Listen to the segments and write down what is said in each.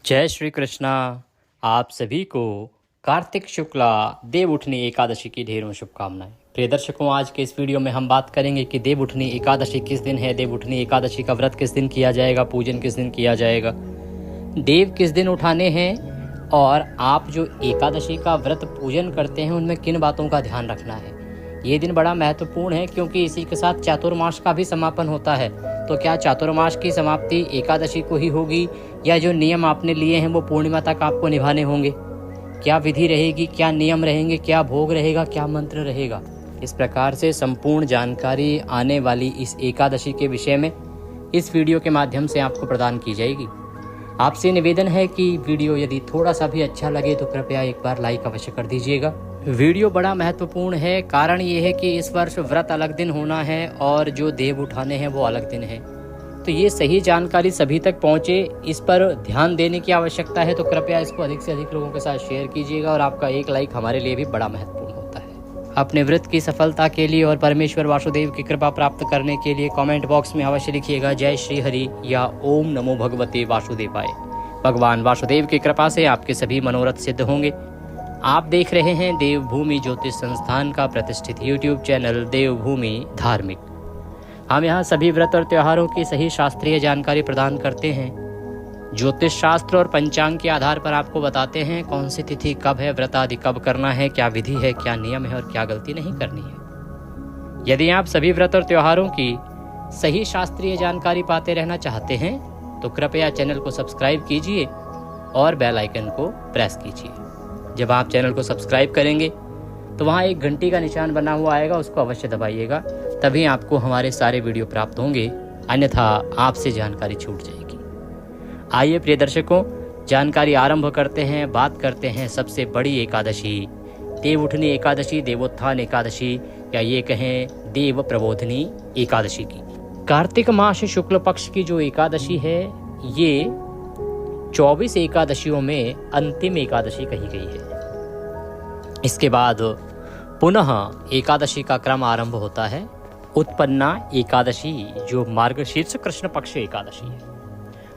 जय श्री कृष्णा। आप सभी को कार्तिक शुक्ला देव उठनी एकादशी की ढेरों शुभकामनाएं। प्रिय दर्शकों, आज के इस वीडियो में हम बात करेंगे कि देव उठनी एकादशी किस दिन है, देव उठनी एकादशी का व्रत किस दिन किया जाएगा, पूजन किस दिन किया जाएगा, देव किस दिन उठाने हैं और आप जो एकादशी का व्रत पूजन करते हैं उनमें किन बातों का ध्यान रखना है। ये दिन बड़ा महत्वपूर्ण है क्योंकि इसी के साथ चातुर्मास का भी समापन होता है। तो क्या चातुर्मास की समाप्ति एकादशी को ही होगी या जो नियम आपने लिए हैं वो पूर्णिमा तक आपको निभाने होंगे? क्या विधि रहेगी, क्या नियम रहेंगे, क्या भोग रहेगा, क्या मंत्र रहेगा? इस प्रकार से संपूर्ण जानकारी आने वाली इस एकादशी के विषय में इस वीडियो के माध्यम से आपको प्रदान की जाएगी। आपसे निवेदन है कि वीडियो यदि थोड़ा सा भी अच्छा लगे तो कृपया एक बार लाइक अवश्य कर दीजिएगा। वीडियो बड़ा महत्वपूर्ण है, कारण ये है कि इस वर्ष व्रत अलग दिन होना है और जो देव उठाने हैं वो अलग दिन है। तो ये सही जानकारी सभी तक पहुंचे, इस पर ध्यान देने की आवश्यकता है। तो कृपया इसको अधिक से अधिक लोगों के साथ शेयर कीजिएगा और आपका एक लाइक हमारे लिए भी बड़ा महत्वपूर्ण होता है। अपने व्रत की सफलता के लिए और परमेश्वर वासुदेव की कृपा प्राप्त करने के लिए कमेंट बॉक्स में अवश्य लिखिएगा जय श्री हरि या ओम नमो भगवते वासुदेवाय। भगवान वासुदेव की कृपा से आपके सभी मनोरथ सिद्ध होंगे। आप देख रहे हैं देवभूमि ज्योतिष संस्थान का प्रतिष्ठित यूट्यूब चैनल देवभूमि धार्मिक। हम यहाँ सभी व्रत और त्योहारों की सही शास्त्रीय जानकारी प्रदान करते हैं। ज्योतिष शास्त्र और पंचांग के आधार पर आपको बताते हैं कौन सी तिथि कब है, व्रत आदि कब करना है, क्या विधि है, क्या नियम है और क्या गलती नहीं करनी है। यदि आप सभी व्रत और त्योहारों की सही शास्त्रीय जानकारी पाते रहना चाहते हैं तो कृपया चैनल को सब्सक्राइब कीजिए और बेल आइकन को प्रेस कीजिए। जब आप चैनल को सब्सक्राइब करेंगे तो वहाँ एक घंटी का निशान बना हुआ आएगा, उसको अवश्य दबाइएगा, तभी आपको हमारे सारे वीडियो प्राप्त होंगे, अन्यथा आपसे जानकारी छूट जाएगी। आइए प्रिय दर्शकों, जानकारी आरंभ करते हैं। बात करते हैं सबसे बड़ी एकादशी देव उठनी एकादशी, देवोत्थान एकादशी या ये कहें देव प्रबोधनी एकादशी की। कार्तिक मास शुक्ल पक्ष की जो एकादशी है ये 24 एकादशियों में अंतिम एकादशी कही गई है। इसके बाद पुनः एकादशी का क्रम आरंभ होता है। उत्पन्ना एकादशी जो मार्गशीर्ष कृष्ण पक्ष एकादशी है,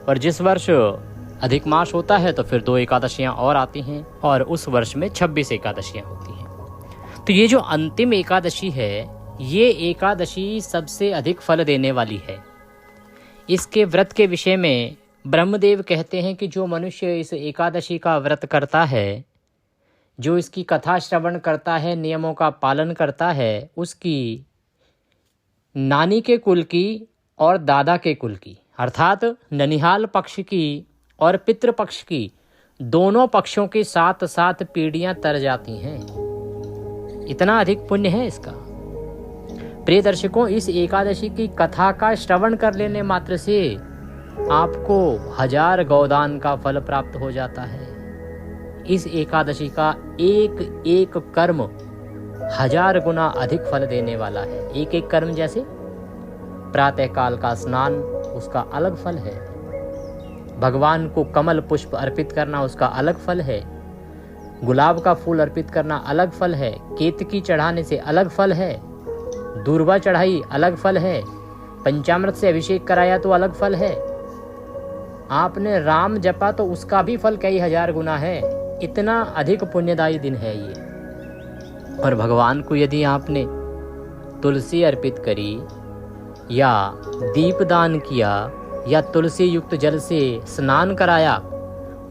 और जिस वर्ष अधिक मास होता है तो फिर 2 एकादशियां और आती हैं और उस वर्ष में 26 एकादशियां होती हैं। तो ये जो अंतिम एकादशी है ये एकादशी सबसे अधिक फल देने वाली है। इसके व्रत के विषय में ब्रह्मदेव कहते हैं कि जो मनुष्य इस एकादशी का व्रत करता है, जो इसकी कथा श्रवण करता है, नियमों का पालन करता है, उसकी नानी के कुल की और दादा के कुल की अर्थात ननिहाल पक्ष की और पितृ पक्ष की दोनों पक्षों के साथ साथ पीढ़ियां तर जाती हैं। इतना अधिक पुण्य है इसका। प्रिय दर्शकों, इस एकादशी की कथा का श्रवण कर लेने मात्र से आपको 1000 गौदान का फल प्राप्त हो जाता है। इस एकादशी का एक एक कर्म 1000 गुना अधिक फल देने वाला है। एक एक कर्म जैसे प्रातः काल का स्नान, उसका अलग फल है। भगवान को कमल पुष्प अर्पित करना, उसका अलग फल है। गुलाब का फूल अर्पित करना अलग फल है। केतकी चढ़ाने से अलग फल है। दूर्वा चढ़ाई अलग फल है। पंचामृत से अभिषेक कराया तो अलग फल है। आपने राम जपा तो उसका भी फल कई 1000 गुना है। इतना अधिक पुण्यदायी दिन है ये। और भगवान को यदि आपने तुलसी अर्पित करी या दीपदान किया या तुलसी युक्त जल से स्नान कराया,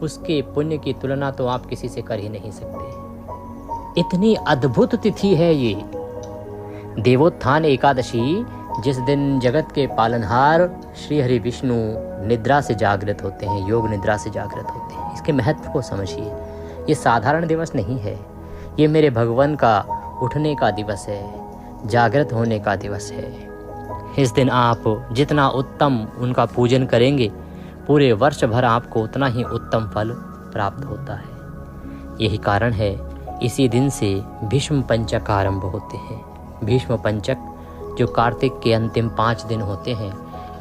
उसके पुण्य की तुलना तो आप किसी से कर ही नहीं सकते। इतनी अद्भुत तिथि है ये देवोत्थान एकादशी, जिस दिन जगत के पालनहार श्री हरि विष्णु निद्रा से जागृत होते हैं, योग निद्रा से जागृत होते हैं। इसके महत्व को समझिए। ये साधारण दिवस नहीं है, ये मेरे भगवान का उठने का दिवस है, जागृत होने का दिवस है। इस दिन आप जितना उत्तम उनका पूजन करेंगे, पूरे वर्ष भर आपको उतना ही उत्तम फल प्राप्त होता है। यही कारण है इसी दिन से भीष्म पंचक आरंभ होते हैं। भीष्म पंचक जो कार्तिक के अंतिम 5 दिन होते हैं,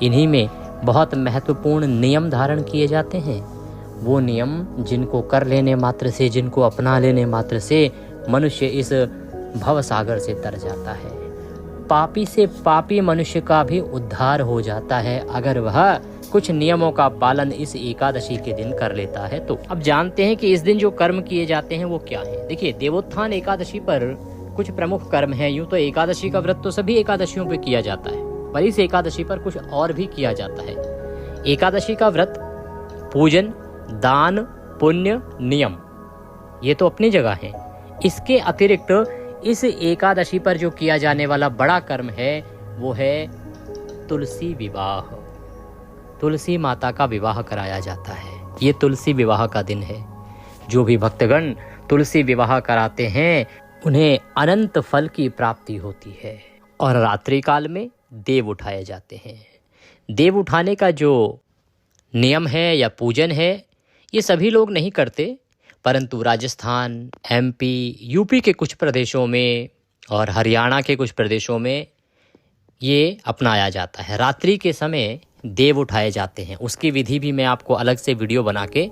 इन्हीं में बहुत महत्वपूर्ण नियम धारण किए जाते हैं। वो नियम जिनको कर लेने मात्र से, जिनको अपना लेने मात्र से मनुष्य इस भव सागर से तर जाता है। पापी से पापी मनुष्य का भी उद्धार हो जाता है अगर वह कुछ नियमों का पालन इस एकादशी के दिन कर लेता है। तो अब जानते हैं कि इस दिन जो कर्म किए जाते हैं वो क्या है। देखिए, देवोत्थान एकादशी पर कुछ प्रमुख कर्म हैं। यूं तो एकादशी का व्रत तो सभी एकादशियों पे किया जाता है, पर इस एकादशी पर कुछ और भी किया जाता है। एकादशी का व्रत, पूजन, दान, पुण्य, नियम, ये तो अपनी जगह है। इसके अतिरिक्त इस एकादशी पर जो किया जाने वाला बड़ा कर्म है वो है तुलसी विवाह। तुलसी माता का विवाह कराया जाता है। ये तुलसी विवाह का दिन है। जो भी भक्तगण तुलसी विवाह कराते हैं उन्हें अनंत फल की प्राप्ति होती है। और रात्रि काल में देव उठाए जाते हैं। देव उठाने का जो नियम है या पूजन है ये सभी लोग नहीं करते, परंतु राजस्थान, MP, UP के कुछ प्रदेशों में और हरियाणा के कुछ प्रदेशों में ये अपनाया जाता है। रात्रि के समय देव उठाए जाते हैं। उसकी विधि भी मैं आपको अलग से वीडियो बना के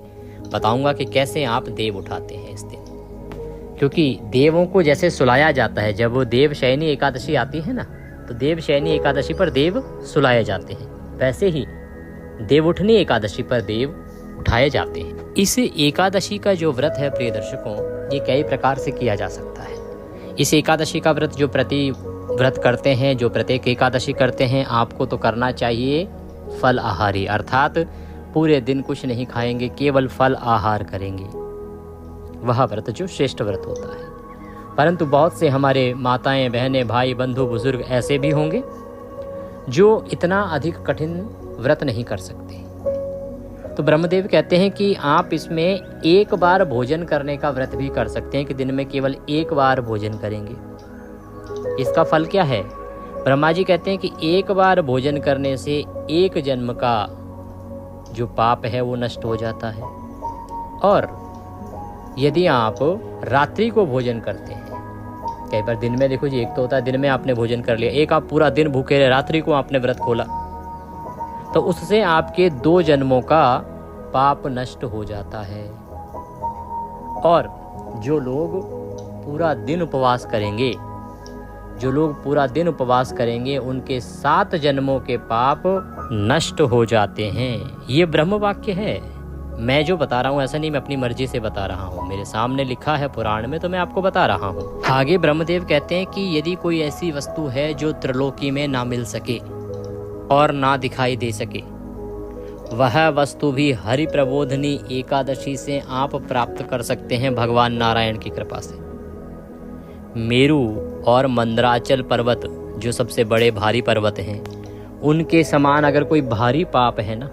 बताऊंगा कि कैसे आप देव उठाते हैं इस दिन। क्योंकि देवों को जैसे सुलाया जाता है, जब वो देव शयनी एकादशी आती है ना, तो देव शयनी एकादशी पर देव सुलाए जाते हैं, वैसे ही देव उठनी एकादशी पर देव उठाए जाते हैं। इस एकादशी का जो व्रत है प्रिय दर्शकों, ये कई प्रकार से किया जा सकता है। इस एकादशी का व्रत जो प्रति व्रत करते हैं, जो प्रत्येक एकादशी करते हैं, आपको तो करना चाहिए फल आहारी, अर्थात पूरे दिन कुछ नहीं खाएंगे, केवल फल आहार करेंगे। वह व्रत जो श्रेष्ठ व्रत होता है। परंतु बहुत से हमारे माताएं, बहनें, भाई, बंधु, बुजुर्ग ऐसे भी होंगे जो इतना अधिक कठिन व्रत नहीं कर सकते। तो ब्रह्मदेव कहते हैं कि आप इसमें एक बार भोजन करने का व्रत भी कर सकते हैं, कि दिन में केवल एक बार भोजन करेंगे। इसका फल क्या है? ब्रह्मा जी कहते हैं कि एक बार भोजन करने से एक जन्म का जो पाप है वो नष्ट हो जाता है। और यदि आप रात्रि को भोजन करते हैं, कई बार दिन में देखो जी, एक तो होता है दिन में आपने भोजन कर लिया, एक आप पूरा दिन भूखे रहे, रात्रि को आपने व्रत खोला, तो उससे आपके 2 जन्मों का पाप नष्ट हो जाता है। और जो लोग पूरा दिन उपवास करेंगे, उनके 7 जन्मों के पाप नष्ट हो जाते हैं। ये ब्रह्म वाक्य है। मैं जो बता रहा हूँ ऐसा नहीं मैं अपनी मर्जी से बता रहा हूँ, मेरे सामने लिखा है पुराण में, तो मैं आपको बता रहा हूँ। आगे ब्रह्मदेव कहते हैं कि यदि कोई ऐसी वस्तु है जो त्रिलोकी में ना मिल सके और ना दिखाई दे सके, वह वस्तु भी हरि प्रबोधनी एकादशी से आप प्राप्त कर सकते हैं भगवान नारायण की कृपा से। मेरू और मंदराचल पर्वत जो सबसे बड़े भारी पर्वत हैं, उनके समान अगर कोई भारी पाप है ना,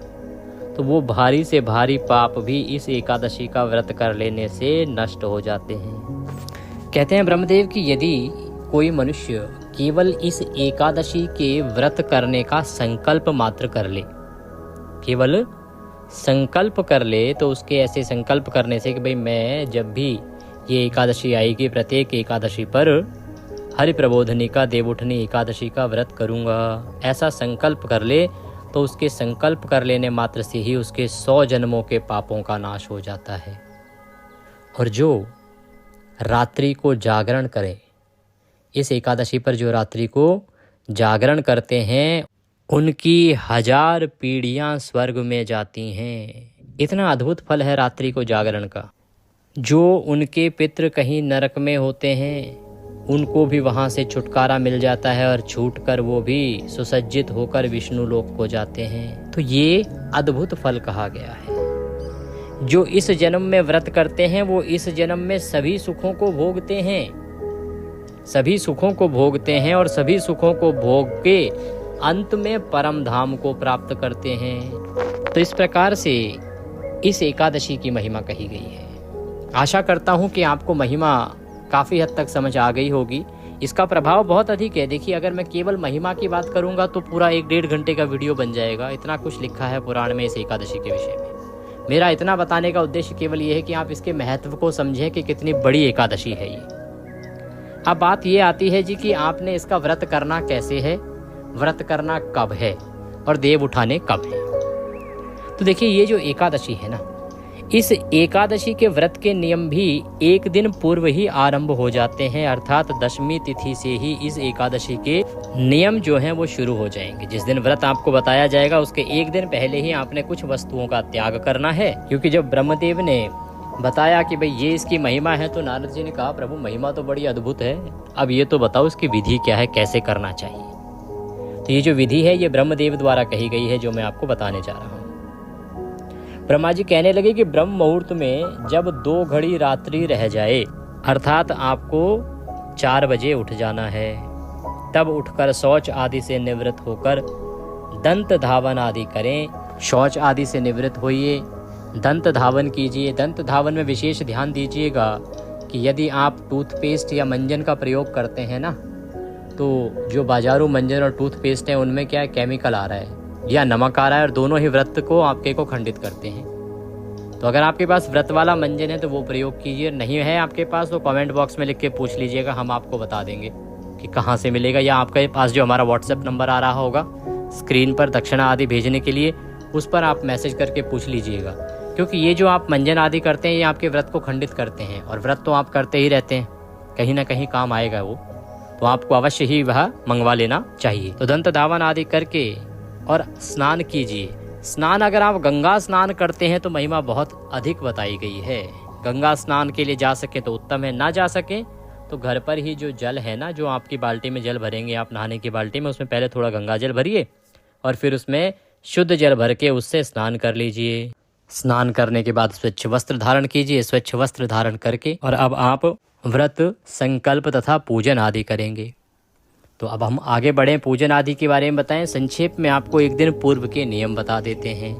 तो वो भारी से भारी पाप भी इस एकादशी का व्रत कर लेने से नष्ट हो जाते हैं। कहते हैं ब्रह्मदेव कि यदि कोई मनुष्य केवल इस एकादशी के व्रत करने का संकल्प मात्र कर ले, केवल संकल्प कर ले, तो उसके ऐसे संकल्प करने से कि भाई मैं जब भी ये एकादशी आएगी, प्रत्येक एकादशी पर हरि प्रबोधनी का, देवउठनी एकादशी का व्रत करूँगा, ऐसा संकल्प कर ले, तो उसके संकल्प कर लेने मात्र से ही उसके 100 जन्मों के पापों का नाश हो जाता है। और जो रात्रि को जागरण करे, इस एकादशी पर जो रात्रि को जागरण करते हैं, उनकी 1000 पीढ़ियां स्वर्ग में जाती हैं। इतना अद्भुत फल है रात्रि को जागरण का। जो उनके पितृ कहीं नरक में होते हैं, उनको भी वहाँ से छुटकारा मिल जाता है और छूटकर वो भी सुसज्जित होकर विष्णु लोक को जाते हैं। तो ये अद्भुत फल कहा गया है। जो इस जन्म में व्रत करते हैं वो इस जन्म में सभी सुखों को भोगते हैं, और सभी सुखों को भोग के अंत में परम धाम को प्राप्त करते हैं। तो इस प्रकार से इस एकादशी की महिमा कही गई है। आशा करता हूँ कि आपको महिमा काफ़ी हद तक समझ आ गई होगी। इसका प्रभाव बहुत अधिक है। देखिए, अगर मैं केवल महिमा की बात करूँगा तो पूरा 1-1.5 घंटे का वीडियो बन जाएगा। इतना कुछ लिखा है पुराण में इस एकादशी के विषय में। मेरा इतना बताने का उद्देश्य केवल ये है कि आप इसके महत्व को समझें कि कितनी बड़ी एकादशी है ये। अब बात ये आती है जी कि आपने इसका व्रत करना कैसे है, व्रत करना कब है और देव उठाने कब है। तो देखिए, ये जो एकादशी है ना, इस एकादशी के व्रत के नियम भी एक दिन पूर्व ही आरंभ हो जाते हैं, अर्थात दशमी तिथि से ही इस एकादशी के नियम जो हैं वो शुरू हो जाएंगे। जिस दिन व्रत आपको बताया जाएगा उसके एक दिन पहले ही आपने कुछ वस्तुओं का त्याग करना है, क्योंकि जब ब्रह्मदेव ने बताया कि भाई ये इसकी महिमा है, तो नारद जी ने कहा प्रभु महिमा तो बड़ी अद्भुत है, अब ये तो बताओ इसकी विधि क्या है, कैसे करना चाहिए। तो ये जो विधि है ये ब्रह्मदेव द्वारा कही गई है, जो मैं आपको बताने जा रहा हूँ। ब्रह्मा जी कहने लगे कि ब्रह्म मुहूर्त में जब 2 घड़ी रात्रि रह जाए, अर्थात आपको 4 बजे उठ जाना है, तब उठकर शौच आदि से निवृत्त होकर दंत धावन आदि करें। शौच आदि से निवृत्त होइए, दंत धावन कीजिए। दंत धावन में विशेष ध्यान दीजिएगा कि यदि आप टूथपेस्ट या मंजन का प्रयोग करते हैं ना, तो जो बाजारू मंजन और टूथपेस्ट है उनमें क्या है, केमिकल आ रहा है या नमक आ रहा है, और दोनों ही व्रत को आपके को खंडित करते हैं। तो अगर आपके पास व्रत वाला मंजन है तो वो प्रयोग कीजिए, नहीं है आपके पास तो कमेंट बॉक्स में लिख के पूछ लीजिएगा, हम आपको बता देंगे कि कहाँ से मिलेगा, या आपके पास जो हमारा व्हाट्सएप नंबर आ रहा होगा स्क्रीन पर दक्षिणा आदि भेजने के लिए, उस पर आप मैसेज करके पूछ लीजिएगा। क्योंकि ये जो आप मंजन आदि करते हैं ये आपके व्रत को खंडित करते हैं, और व्रत तो आप करते ही रहते हैं, कहीं ना कहीं काम आएगा वो, तो आपको अवश्य ही वह मंगवा लेना चाहिए। तो दंत धावन आदि करके और स्नान कीजिए। स्नान अगर आप गंगा स्नान करते हैं तो महिमा बहुत अधिक बताई गई है। गंगा स्नान के लिए जा सके तो उत्तम है, ना जा सके तो घर पर ही जो जल है ना, जो आपकी बाल्टी में जल भरेंगे आप नहाने की बाल्टी में, उसमें पहले थोड़ा गंगा जल भरिए और फिर उसमें शुद्ध जल भर के उससे स्नान कर लीजिए। स्नान करने के बाद स्वच्छ वस्त्र धारण कीजिए। स्वच्छ वस्त्र धारण करके और अब आप व्रत संकल्प तथा पूजन आदि करेंगे। तो अब हम आगे बढ़ें, पूजन आदि के बारे में बताएं। संक्षेप में आपको एक दिन पूर्व के नियम बता देते हैं।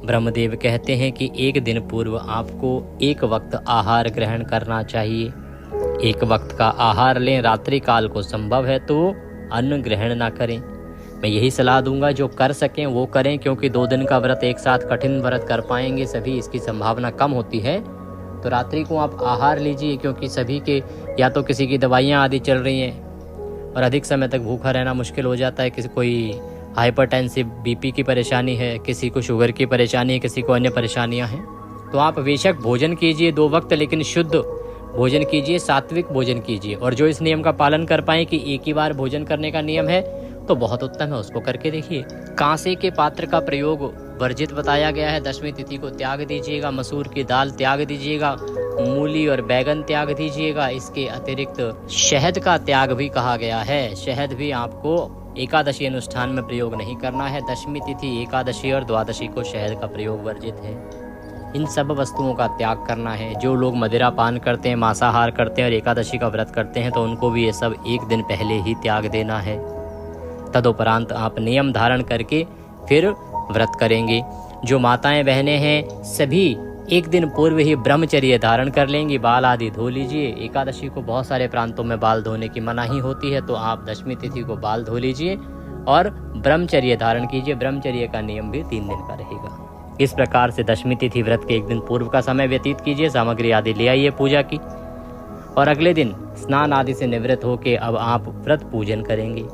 ब्रह्मदेव कहते हैं कि एक दिन पूर्व आपको एक वक्त आहार ग्रहण करना चाहिए। एक वक्त का आहार लें, रात्रि काल को संभव है तो अन्न ग्रहण ना करें। मैं यही सलाह दूंगा, जो कर सकें वो करें, क्योंकि 2 दिन का व्रत एक साथ कठिन व्रत कर पाएंगे सभी, इसकी संभावना कम होती है। तो रात्रि को आप आहार लीजिए, क्योंकि सभी के या तो किसी की दवाइयाँ आदि चल रही हैं और अधिक समय तक भूखा रहना मुश्किल हो जाता है। किसी कोई हाइपरटेंसिव बीपी की परेशानी है, किसी को शुगर की परेशानी है, किसी को अन्य परेशानियां हैं। तो आप बेशक भोजन कीजिए 2 वक्त, लेकिन शुद्ध भोजन कीजिए, सात्विक भोजन कीजिए। और जो इस नियम का पालन कर पाए कि एक ही बार भोजन करने का नियम है तो बहुत उत्तम है, उसको करके देखिए। कांसे के पात्र का प्रयोग वर्जित बताया गया है। दशमी तिथि को त्याग दीजिएगा। मसूर की दाल त्याग दीजिएगा। मूली और बैगन त्याग दीजिएगा। इसके अतिरिक्त शहद का त्याग भी कहा गया है। शहद भी आपको एकादशी अनुष्ठान में प्रयोग नहीं करना है। दशमी तिथि, एकादशी और द्वादशी को शहद का प्रयोग वर्जित है। इन सब वस्तुओं का त्याग करना है। जो लोग मदिरा पान करते हैं, मांसाहार करते हैं और एकादशी का व्रत करते हैं तो उनको भी ये सब एक दिन पहले ही त्याग देना है। तदुपरांत आप नियम धारण करके फिर व्रत करेंगे। जो माताएं बहनें हैं सभी एक दिन पूर्व ही ब्रह्मचर्य धारण कर लेंगी। बाल आदि धो लीजिए। एकादशी को बहुत सारे प्रांतों में बाल धोने की मनाही होती है, तो आप दशमी तिथि को बाल धो लीजिए और ब्रह्मचर्य धारण कीजिए। ब्रह्मचर्य का नियम भी 3 दिन का रहेगा। इस प्रकार से दशमी तिथि व्रत के एक दिन पूर्व का समय व्यतीत कीजिए। सामग्री आदि ले आइए पूजा की, और अगले दिन स्नान आदि से निवृत्त होकर अब आप व्रत पूजन करेंगे।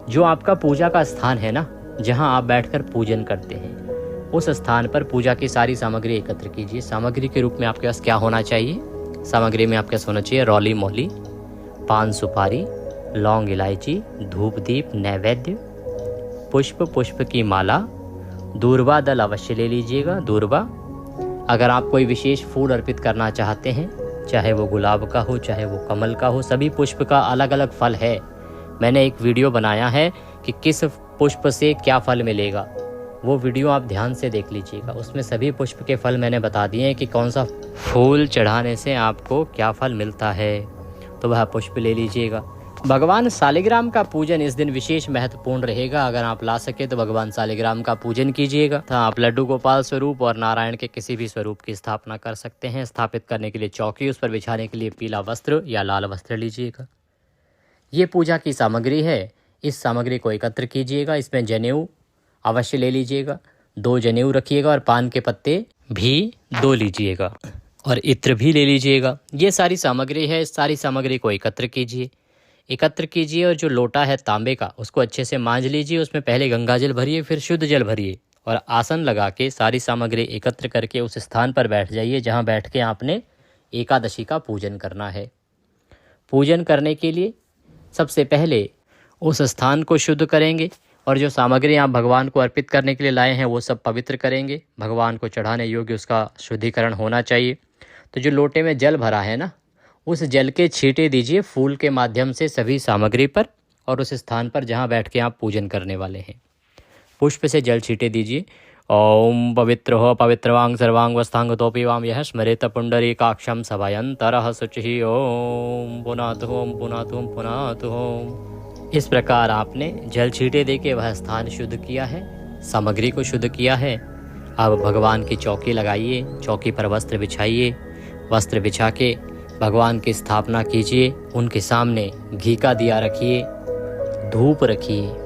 जो आपका पूजा का स्थान है ना, जहां आप बैठकर पूजन करते हैं, उस स्थान पर पूजा की सारी सामग्री एकत्र कीजिए। सामग्री के रूप में आपके पास क्या होना चाहिए? सामग्री में आपके पास होना चाहिए रौली मोली, पान सुपारी, लौंग इलायची, धूप दीप, नैवेद्य, पुष्प की माला, दूर्वा दल अवश्य ले लीजिएगा। दूर्वा, अगर आप कोई विशेष फूल अर्पित करना चाहते हैं, चाहे वो गुलाब का हो, चाहे वो कमल का हो, सभी पुष्प का अलग अलग फल है। मैंने एक वीडियो बनाया है कि किस पुष्प से क्या फल मिलेगा, वो वीडियो आप ध्यान से देख लीजिएगा। उसमें सभी पुष्प के फल मैंने बता दिए हैं कि कौन सा फूल चढ़ाने से आपको क्या फल मिलता है, तो वह पुष्प ले लीजिएगा। भगवान सालिग्राम का पूजन इस दिन विशेष महत्वपूर्ण रहेगा। अगर आप ला सके तो भगवान सालिग्राम का पूजन कीजिएगा। आप लड्डू गोपाल स्वरूप और नारायण के किसी भी स्वरूप की स्थापना कर सकते हैं। स्थापित करने के लिए चौकी, उस पर बिछाने के लिए पीला वस्त्र या लाल वस्त्र लीजिएगा। ये पूजा की सामग्री है। इस सामग्री को एकत्र कीजिएगा। इसमें जनेऊ अवश्य ले लीजिएगा, 2 जनेऊ रखिएगा और पान के पत्ते भी 2 लीजिएगा और इत्र भी ले लीजिएगा। ये सारी सामग्री है। इस सारी सामग्री को एकत्र कीजिए और जो लोटा है तांबे का, उसको अच्छे से मांज लीजिए। उसमें पहले गंगा जल भरिए, फिर शुद्ध जल भरिए और आसन लगा के सारी सामग्री एकत्र करके उस स्थान पर बैठ जाइए जहाँ बैठ के आपने एकादशी का पूजन करना है। पूजन करने के लिए सबसे पहले उस स्थान को शुद्ध करेंगे और जो सामग्री आप भगवान को अर्पित करने के लिए लाए हैं वो सब पवित्र करेंगे। भगवान को चढ़ाने योग्य उसका शुद्धिकरण होना चाहिए। तो जो लोटे में जल भरा है ना, उस जल के छींटे दीजिए फूल के माध्यम से सभी सामग्री पर और उस स्थान पर जहाँ बैठ के आप पूजन करने वाले हैं। पुष्प से जल छींटे दीजिए। ओम पवित्र हो पवित्रवांग सर्वांग वस्थांग तोपी वाम यह स्मरेत पुंडरीकाक्षम सभयंतरः शुचि ओम पुनातु ओम पुनातु ओम पुनातु ओम। इस प्रकार आपने जल छींटे दे के वह स्थान शुद्ध किया है, सामग्री को शुद्ध किया है। अब भगवान की चौकी लगाइए, चौकी पर वस्त्र बिछाइए, वस्त्र बिछा के भगवान की स्थापना कीजिए। उनके सामने घी का दिया रखिए, धूप रखिए।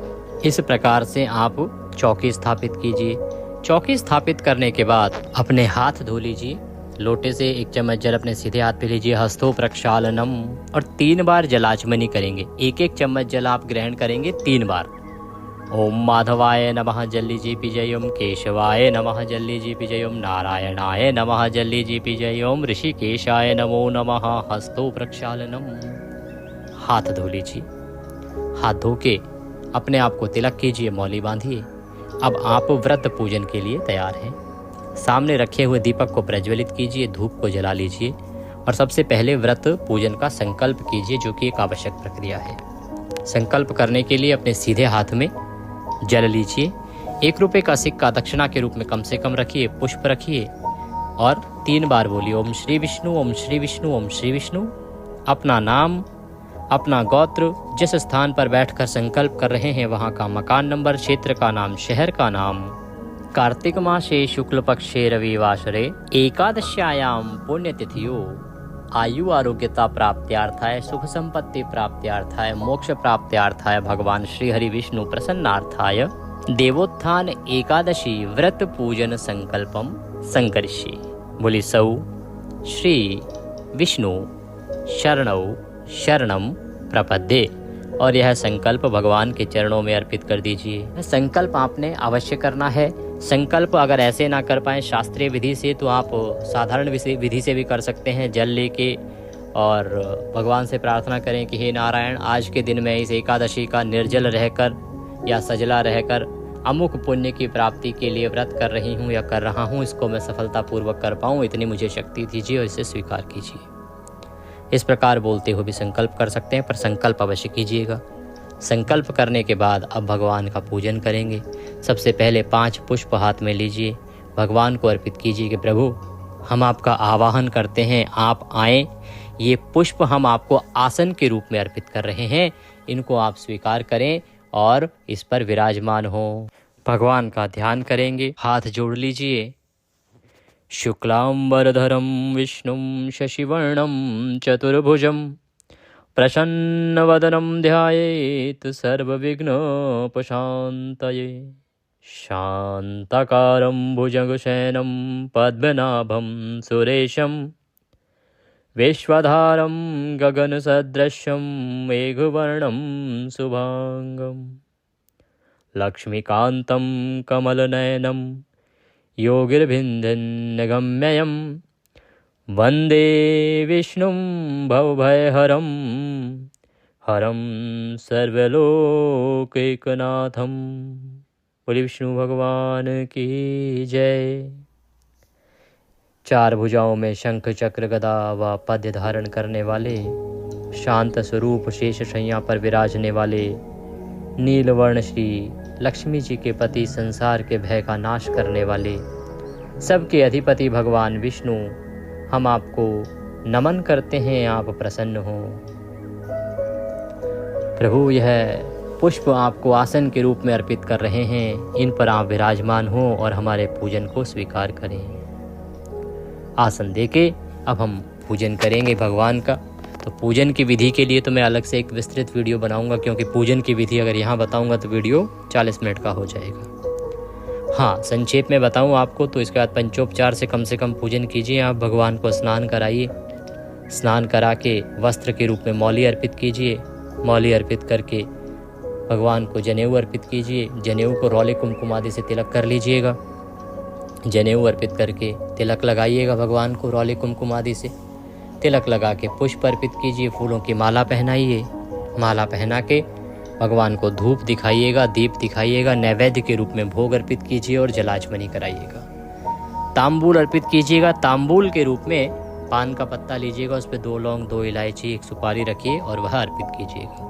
इस प्रकार से आप चौकी स्थापित कीजिए। चौकी स्थापित करने के बाद अपने हाथ धो लीजिए। लोटे से 1 चम्मच जल अपने सीधे हाथ पे लीजिए। हस्तो प्रक्षालनम, और 3 बार जलाचमनी करेंगे। 1-1 चम्मच जल आप ग्रहण करेंगे 3 बार। ओम माधवाय नमः जल लीजिए पिजय। ओम केशवाय नमः जल लीजिए पिजय। ओम नारायणाय नमः जल लीजिए पिजय। ओम ऋषिकेशाय नमो नमः। हस्तो प्रक्षालनम, हाथ धो लीजिए। हाथ धो के अपने आप को तिलक कीजिए, मौली बांधिए। अब आप व्रत पूजन के लिए तैयार हैं। सामने रखे हुए दीपक को प्रज्वलित कीजिए, धूप को जला लीजिए और सबसे पहले व्रत पूजन का संकल्प कीजिए, जो कि एक आवश्यक प्रक्रिया है। संकल्प करने के लिए अपने सीधे हाथ में जल लीजिए। 1 रुपये का सिक्का दक्षिणा के रूप में कम से कम रखिए, पुष्प रखिए और 3 बार बोलिए ओम श्री विष्णु ओम श्री विष्णु ओम श्री विष्णु। अपना नाम, अपना गोत्र, जिस स्थान पर बैठकर संकल्प कर रहे हैं वहाँ का मकान नंबर, क्षेत्र का नाम, शहर का नाम। कार्तिक मासे शुक्ल पक्षे रविवासरे एकादश्यायां पुण्यतिथियो आयु आरोग्यता प्राप्त्यार्थाय, शुभ संपत्ति प्राप्त्यार्थाय, मोक्ष प्राप्त्यार्थाय, भगवान श्री हरि विष्णु प्रसन्नार्थाय देवोत्थान एकादशी व्रत पूजन संकल्पम संकरिष्ये। बोली सौ श्री विष्णु शरणौ शरणम प्रपद्ये। और यह संकल्प भगवान के चरणों में अर्पित कर दीजिए। संकल्प आपने अवश्य करना है। संकल्प अगर ऐसे ना कर पाएँ शास्त्रीय विधि से, तो आप साधारण विधि से भी कर सकते हैं। जल लेके और भगवान से प्रार्थना करें कि हे नारायण, आज के दिन मैं इस एकादशी का निर्जल रहकर या सजला रहकर अमुक पुण्य की प्राप्ति के लिए व्रत कर रही हूँ या कर रहा हूँ, इसको मैं सफलतापूर्वक कर पाऊँ, इतनी मुझे शक्ति दीजिए और इसे स्वीकार कीजिए। इस प्रकार बोलते हुए भी संकल्प कर सकते हैं, पर संकल्प अवश्य कीजिएगा। संकल्प करने के बाद अब भगवान का पूजन करेंगे। सबसे पहले 5 पुष्प हाथ में लीजिए, भगवान को अर्पित कीजिए कि प्रभु हम आपका आवाहन करते हैं, आप आएं। ये पुष्प हम आपको आसन के रूप में अर्पित कर रहे हैं, इनको आप स्वीकार करें और इस पर विराजमान हो। भगवान का ध्यान करेंगे। हाथ जोड़ लीजिए। शुक्लांबरधरं विष्णुं शशिवर्णं चतुर्भुजं प्रसन्नवदनं ध्यायेत् सर्वविघ्नोपशान्तये। शान्ताकारं भुजगशयनं पद्मनाभं सुरेशं विश्वधारं गगनसदृशं मेघवर्णं शुभांगं लक्ष्मीकान्तं कमलनयनं योगिर्भिन्दन्नगम्यं वन्दे विष्णुं भवभयहरं हरं सर्वलोकैकनाथं। बोले विष्णु भगवान की जय। 4 भुजाओं में शंख चक्र गदा व पद्य धारण करने वाले, शांत स्वरूप शेष शैया पर विराजने वाले नीलवर्ण श्री लक्ष्मी जी के पति, संसार के भय का नाश करने वाले, सबके अधिपति भगवान विष्णु, हम आपको नमन करते हैं, आप प्रसन्न हो। प्रभु यह पुष्प आपको आसन के रूप में अर्पित कर रहे हैं, इन पर आप विराजमान हो और हमारे पूजन को स्वीकार करें। आसन देके अब हम पूजन करेंगे भगवान का। तो पूजन की विधि के लिए तो मैं अलग से एक विस्तृत वीडियो बनाऊंगा, क्योंकि पूजन की विधि अगर यहाँ बताऊंगा तो वीडियो 40 मिनट का हो जाएगा। हाँ, संक्षेप में बताऊं आपको तो इसके बाद पंचोपचार से कम पूजन कीजिए। आप भगवान को स्नान कराइए। स्नान करा के वस्त्र के रूप में मौली अर्पित कीजिए। मौली अर्पित करके भगवान को जनेऊ अर्पित कीजिए। जनेऊ को रोले कुमकुम आदि से तिलक कर लीजिएगा। जनेऊ अर्पित करके तिलक लगाइएगा भगवान को रोले कुमकुम आदि से। तिलक लगा के पुष्प अर्पित कीजिए, फूलों की माला पहनाइए। माला पहना के भगवान को धूप दिखाइएगा, दीप दिखाइएगा, नैवेद्य के रूप में भोग अर्पित कीजिए और जलाचमनी कराइएगा। तांबूल अर्पित कीजिएगा। तांबूल के रूप में पान का पत्ता लीजिएगा, उस पर 2 लौंग, 2 इलायची, 1 सुपारी रखिए और वह अर्पित कीजिएगा।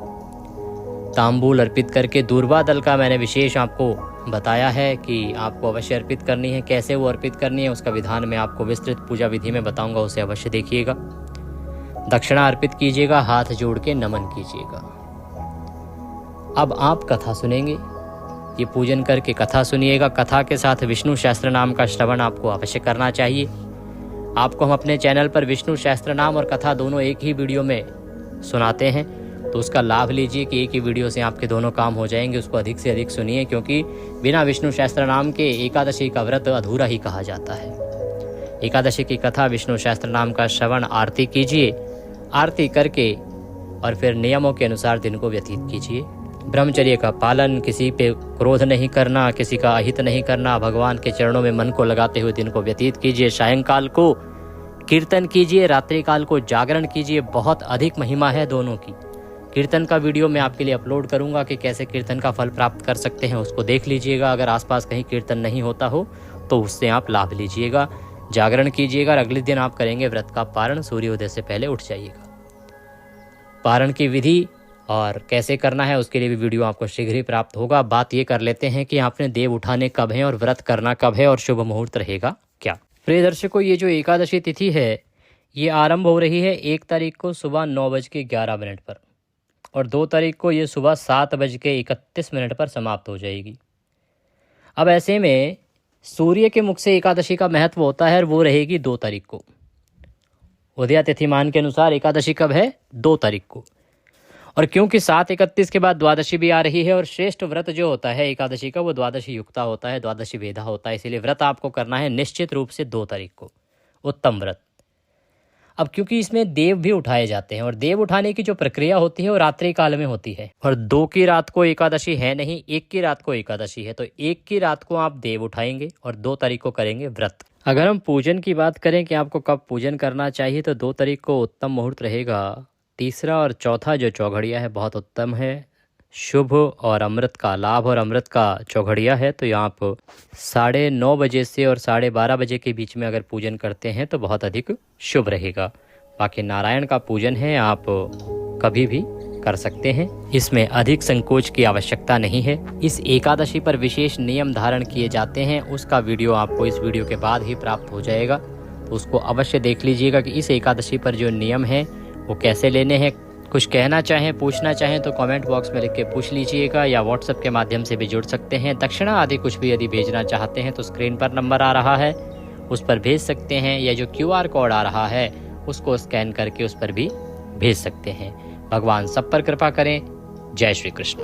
तांबूल अर्पित करके दूर्वा दल का मैंने विशेष आपको बताया है कि आपको अवश्य अर्पित करनी है। कैसे वो अर्पित करनी है उसका विधान मैं आपको विस्तृत पूजा विधि में बताऊंगा, उसे अवश्य देखिएगा। दक्षिणा अर्पित कीजिएगा, हाथ जोड़ के नमन कीजिएगा। अब आप कथा सुनेंगे, ये पूजन करके कथा सुनिएगा। कथा के साथ विष्णु सहस्त्र नाम का श्रवण आपको अवश्य करना चाहिए। आपको हम अपने चैनल पर विष्णु सहस्त्र नाम और कथा दोनों एक ही वीडियो में सुनाते हैं, तो उसका लाभ लीजिए कि एक ही वीडियो से आपके दोनों काम हो जाएंगे। उसको अधिक से अधिक सुनिए, क्योंकि बिना विष्णु सहस्त्र नाम के एकादशी का व्रत अधूरा ही कहा जाता है। एकादशी की कथा, विष्णु सहस्त्र नाम का श्रवण, आरती कीजिए। आरती करके और फिर नियमों के अनुसार दिन को व्यतीत कीजिए। ब्रह्मचर्य का पालन, किसी पे क्रोध नहीं करना, किसी का अहित नहीं करना, भगवान के चरणों में मन को लगाते हुए दिन को व्यतीत कीजिए। सायंकाल को कीर्तन कीजिए, रात्रि काल को जागरण कीजिए। बहुत अधिक महिमा है दोनों की। कीर्तन का वीडियो मैं आपके लिए अपलोड करूंगा कि कैसे कीर्तन का फल प्राप्त कर सकते हैं, उसको देख लीजिएगा। अगर आसपास कहीं कीर्तन नहीं होता हो तो उससे आप लाभ लीजिएगा। जागरण कीजिएगा और अगले दिन आप करेंगे व्रत का पारण। सूर्योदय से पहले उठ जाइएगा। पारण की विधि और कैसे करना है उसके लिए भी वीडियो आपको शीघ्र ही प्राप्त होगा। बात ये कर लेते हैं कि आपने देव उठाने कब है और व्रत करना कब है और शुभ मुहूर्त रहेगा क्या। प्रिय दर्शकों, ये जो एकादशी तिथि है ये आरंभ हो रही है 1 तारीख को सुबह 9:11 पर और 2 तारीख को ये सुबह 7:31 पर समाप्त हो जाएगी। अब ऐसे में सूर्य के मुख से एकादशी का महत्व होता है और वो रहेगी 2 तारीख को। उदया तिथिमान के अनुसार एकादशी कब है? 2 तारीख को। और क्योंकि 7:31 के बाद द्वादशी भी आ रही है और श्रेष्ठ व्रत जो होता है एकादशी का वो द्वादशी युक्ता होता है, द्वादशी वेदा होता है, इसीलिए व्रत आपको करना है निश्चित रूप से 2 तारीख को, उत्तम व्रत। अब क्योंकि इसमें देव भी उठाए जाते हैं और देव उठाने की जो प्रक्रिया होती है वो रात्रि काल में होती है और 2 की रात को एकादशी है नहीं, 1 की रात को एकादशी है। तो 1 की रात को आप देव उठाएंगे और 2 तारीख को करेंगे व्रत। अगर हम पूजन की बात करें कि आपको कब पूजन करना चाहिए, तो 2 तारीख को उत्तम मुहूर्त रहेगा। तीसरा और चौथा जो चौघड़िया है बहुत उत्तम है, शुभ और अमृत का लाभ और अमृत का चौघड़िया है। तो यहाँ आप 9:30 बजे से और 12:30 बजे के बीच में अगर पूजन करते हैं तो बहुत अधिक शुभ रहेगा। बाकी नारायण का पूजन है, आप कभी भी कर सकते हैं, इसमें अधिक संकोच की आवश्यकता नहीं है। इस एकादशी पर विशेष नियम धारण किए जाते हैं, उसका वीडियो आपको इस वीडियो के बाद ही प्राप्त हो जाएगा, तो उसको अवश्य देख लीजिएगा कि इस एकादशी पर जो नियम हैं वो कैसे लेने हैं। कुछ कहना चाहें, पूछना चाहें तो कमेंट बॉक्स में लिख के पूछ लीजिएगा या व्हाट्सएप के माध्यम से भी जुड़ सकते हैं। दक्षिणा आदि कुछ भी यदि भेजना चाहते हैं तो स्क्रीन पर नंबर आ रहा है उस पर भेज सकते हैं, या जो QR कोड आ रहा है उसको स्कैन करके उस पर भी भेज सकते हैं। भगवान सब पर कृपा करें। जय श्री कृष्ण।